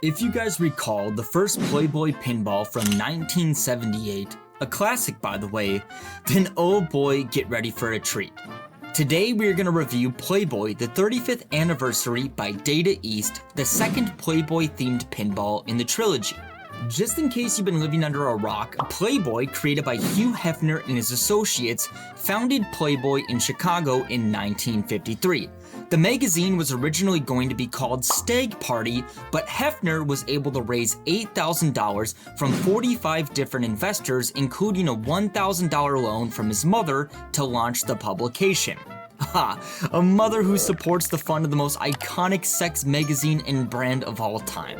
If you guys recall, the first Playboy Pinball from 1978, a classic by the way, then oh boy, get ready for a treat. Today we are going to review Playboy, the 35th anniversary by Data East, the second Playboy themed pinball in the trilogy. Just in case you've been living under a rock, Playboy, created by Hugh Hefner and his associates, founded Playboy in Chicago in 1953. The magazine was originally going to be called Stag Party, but Hefner was able to raise $8,000 from 45 different investors, including a $1,000 loan from his mother to launch the publication. Ha! A mother who supports the fund of the most iconic sex magazine and brand of all time.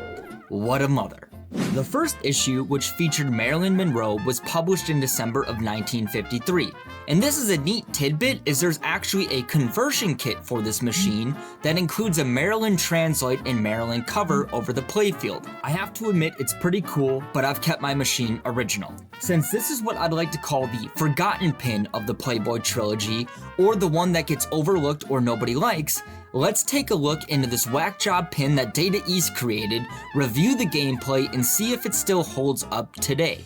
What a mother. The first issue, which featured Marilyn Monroe, was published in December of 1953. And this is a neat tidbit, as there's actually a conversion kit for this machine that includes a Marilyn translate and Marilyn cover over the playfield. I have to admit it's pretty cool, but I've kept my machine original. Since this is what I'd like to call the forgotten pin of the Playboy trilogy, or the one that gets overlooked or nobody likes, let's take a look into this whack job pin that Data East created, review the gameplay, and see if it still holds up today.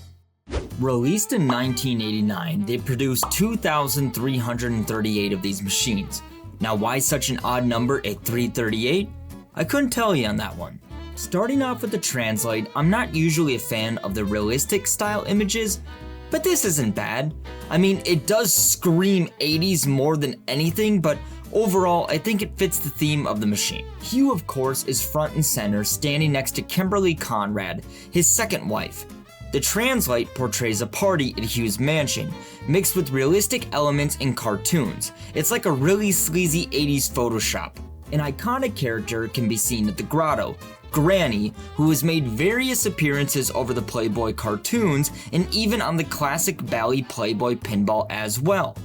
Released in 1989, they produced 2,338 of these machines. Now why such an odd number at 338? I couldn't tell you on that one. Starting off with the translate, I'm not usually a fan of the realistic style images, but this isn't bad. I mean, it does scream 80s more than anything, but overall, I think it fits the theme of the machine. Hugh, of course, is front and center, standing next to Kimberly Conrad, his second wife. The translate portrays a party at Hugh's mansion, mixed with realistic elements and cartoons. It's like a really sleazy 80s Photoshop. An iconic character can be seen at the grotto, Granny, who has made various appearances over the Playboy cartoons and even on the classic Bally Playboy Pinball as well.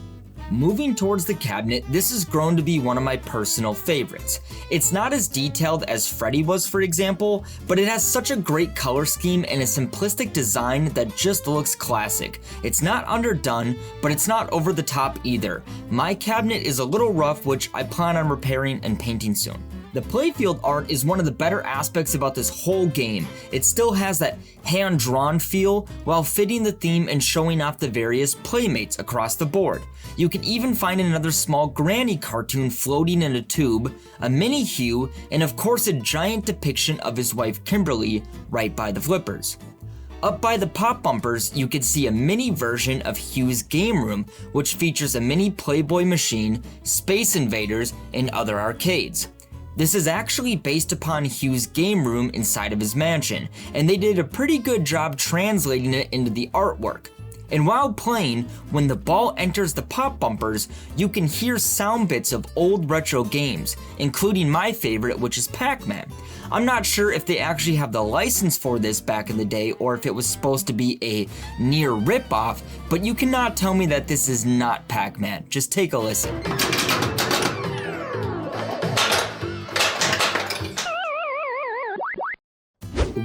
Moving towards the cabinet, this has grown to be one of my personal favorites. It's not as detailed as Freddy was, for example, but it has such a great color scheme and a simplistic design that just looks classic. It's not underdone, but it's not over the top either. My cabinet is a little rough, which I plan on repairing and painting soon. The playfield art is one of the better aspects about this whole game. It still has that hand-drawn feel while fitting the theme and showing off the various playmates across the board. You can even find another small Granny cartoon floating in a tube, a mini Hugh, and of course a giant depiction of his wife Kimberly right by the flippers. Up by the pop bumpers, you can see a mini version of Hugh's game room, which features a mini Playboy machine, Space Invaders, and other arcades. This is actually based upon Hugh's game room inside of his mansion, and they did a pretty good job translating it into the artwork. And while playing, when the ball enters the pop bumpers, you can hear sound bits of old retro games, including my favorite, which is Pac-Man. I'm not sure if they actually have the license for this back in the day or if it was supposed to be a near ripoff, but you cannot tell me that this is not Pac-Man. Just take a listen.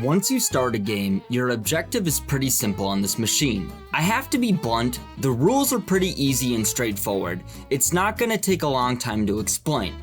Once you start a game, your objective is pretty simple on this machine. I have to be blunt, the rules are pretty easy and straightforward. It's not gonna take a long time to explain.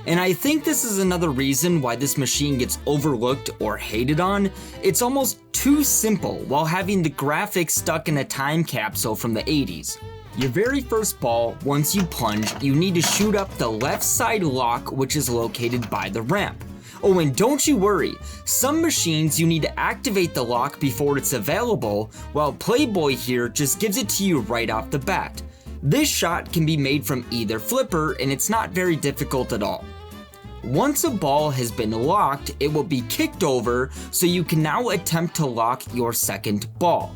And I think this is another reason why this machine gets overlooked or hated on. It's almost too simple while having the graphics stuck in a time capsule from the 80s. Your very first ball, once you plunge, you need to shoot up the left side lock, which is located by the ramp. Oh, and don't you worry, some machines you need to activate the lock before it's available, while Playboy here just gives it to you right off the bat. This shot can be made from either flipper, and it's not very difficult at all. Once a ball has been locked, it will be kicked over, so you can now attempt to lock your second ball.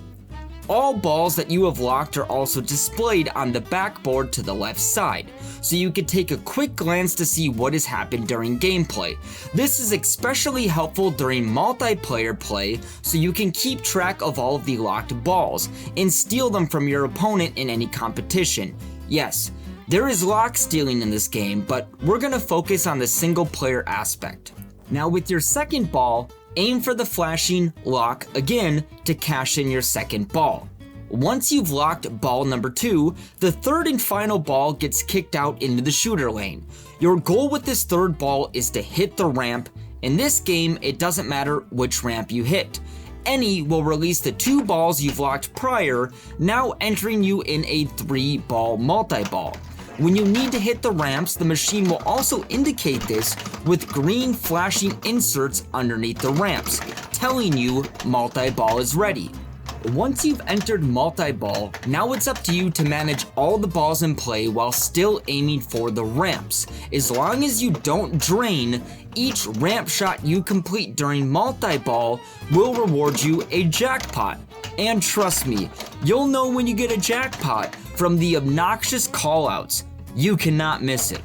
All balls that you have locked are also displayed on the backboard to the left side, so you can take a quick glance to see what has happened during gameplay. This is especially helpful during multiplayer play, so you can keep track of all of the locked balls and steal them from your opponent in any competition. Yes, there is lock stealing in this game, but we're gonna focus on the single player aspect. Now with your second ball, aim for the flashing lock again to cash in your second ball. Once you've locked ball number 2, the third and final ball gets kicked out into the shooter lane. Your goal with this third ball is to hit the ramp In this game, it doesn't matter which ramp you hit. Any will release the 2 balls you've locked prior, now entering you in a 3-ball multi-ball. When you need to hit the ramps, the machine will also indicate this with green flashing inserts underneath the ramps, telling you multi-ball is ready. Once you've entered multi-ball, now it's up to you to manage all the balls in play while still aiming for the ramps. As long as you don't drain, each ramp shot you complete during multi-ball will reward you a jackpot. And trust me, you'll know when you get a jackpot from the obnoxious callouts. You cannot miss it.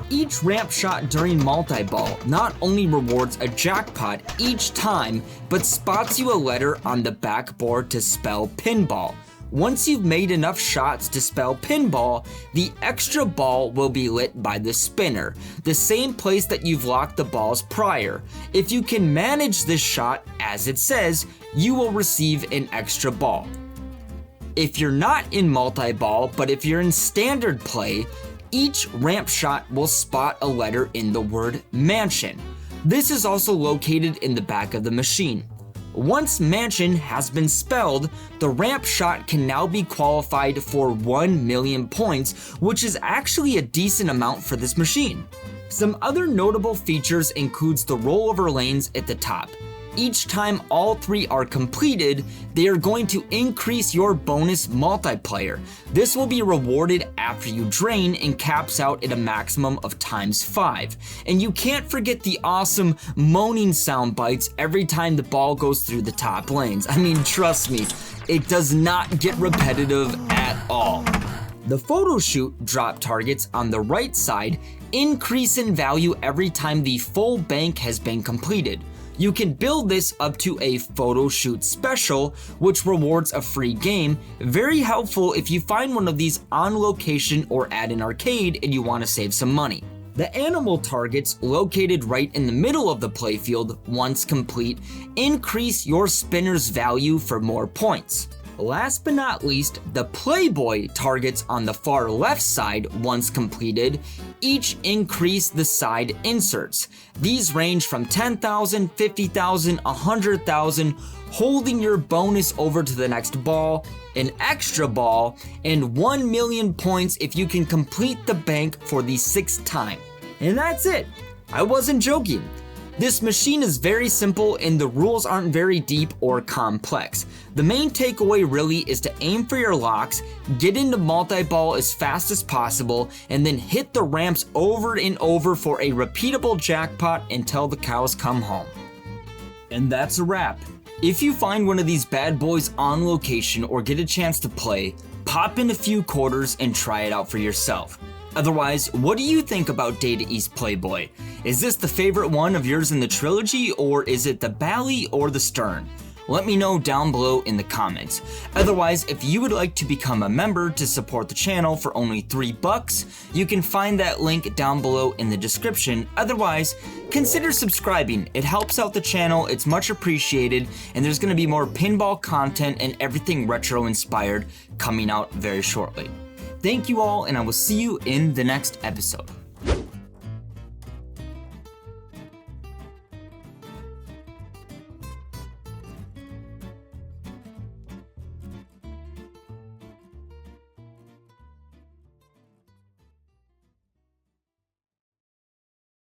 Each ramp shot during multi-ball not only rewards a jackpot each time, but spots you a letter on the backboard to spell pinball. Once you've made enough shots to spell pinball, the extra ball will be lit by the spinner, the same place that you've locked the balls prior. If you can manage this shot as it says, you will receive an extra ball. If you're not in multi-ball, but if you're in standard play, each ramp shot will spot a letter in the word mansion. This is also located in the back of the machine. Once mansion has been spelled, the ramp shot can now be qualified for 1 million points, which is actually a decent amount for this machine. Some other notable features includes the rollover lanes at the top. Each time all 3 are completed, they are going to increase your bonus multiplier. This will be rewarded after you drain and caps out at a maximum of ×5. And you can't forget the awesome moaning sound bites every time the ball goes through the top lanes. I mean, trust me, it does not get repetitive at all. The photo shoot drop targets on the right side increase in value every time the full bank has been completed. You can build this up to a photo shoot special, which rewards a free game. Very helpful if you find one of these on location or at an arcade and you want to save some money. The animal targets located right in the middle of the playfield, once complete, increase your spinner's value for more points. Last but not least, the Playboy targets on the far left side, once completed, each increase the side inserts. These range from 10,000, 50,000, 100,000, holding your bonus over to the next ball, an extra ball, and 1 million points if you can complete the bank for the 6th time. And that's it. I wasn't joking. This machine is very simple and the rules aren't very deep or complex. The main takeaway really is to aim for your locks, get into multi-ball as fast as possible, and then hit the ramps over and over for a repeatable jackpot until the cows come home. And that's a wrap. If you find one of these bad boys on location or get a chance to play, pop in a few quarters and try it out for yourself. Otherwise, what do you think about Data East Playboy? Is this the favorite one of yours in the trilogy, or is it the Bally or the Stern? Let me know down below in the comments. Otherwise, if you would like to become a member to support the channel for only $3, you can find that link down below in the description. Otherwise, consider subscribing. It helps out the channel, it's much appreciated, and there's going to be more pinball content and everything retro inspired coming out very shortly. Thank you all, and I will see you in the next episode.